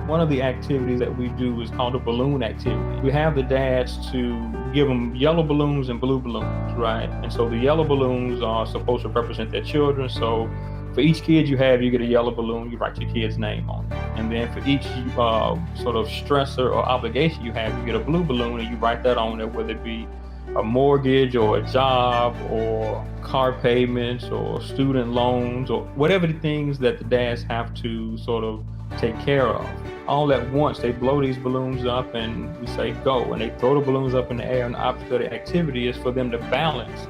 One of the activities that we do is called a balloon activity. We have the dads to give them yellow balloons and blue balloons, right? And so the yellow balloons are supposed to represent their children. So for each kid you have, you get a yellow balloon, you write your kid's name on it. And then for each sort of stressor or obligation you have, you get a blue balloon and you write that on there, whether it be a mortgage or a job or car payments or student loans or whatever the things that the dads have to sort of take care of. All at once, they blow these balloons up and we say go, and they throw the balloons up in the air, and the object of the activity is for them to balance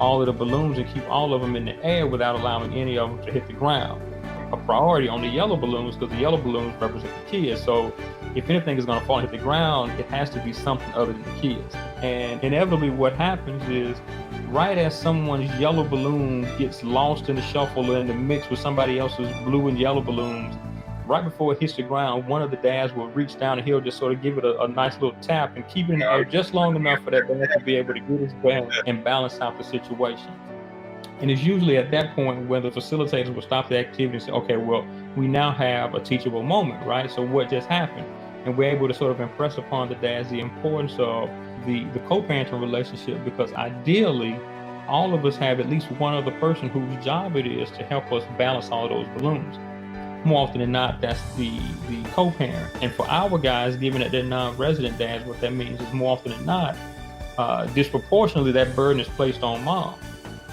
all of the balloons and keep all of them in the air without allowing any of them to hit the ground. A priority on the yellow balloons, because the yellow balloons represent the kids. So if anything is going to fall and hit the ground, it has to be something other than the kids. And inevitably what happens is, right as someone's yellow balloon gets lost in the shuffle and in the mix with somebody else's blue and yellow balloons, right before it hits the ground, one of the dads will reach down and he'll just sort of give it a nice little tap and keep it in the air just long enough for that dad to be able to get his breath and balance out the situation. And it's usually at that point where the facilitators will stop the activity and say, okay, well, we now have a teachable moment, right? So what just happened? And we're able to sort of impress upon the dads the importance of the co-parenting relationship, because ideally, all of us have at least one other person whose job it is to help us balance all of those balloons. More often than not, that's the co-parent. And for our guys, given that they're non-resident dads, what that means is more often than not, disproportionately, that burden is placed on mom.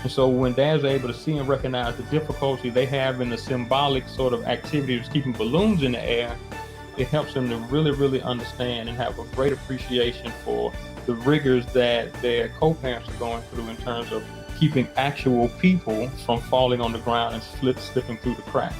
And so when dads are able to see and recognize the difficulty they have in the symbolic sort of activity of keeping balloons in the air, it helps them to really, really understand and have a great appreciation for the rigors that their co-parents are going through in terms of keeping actual people from falling on the ground and slipping through the cracks.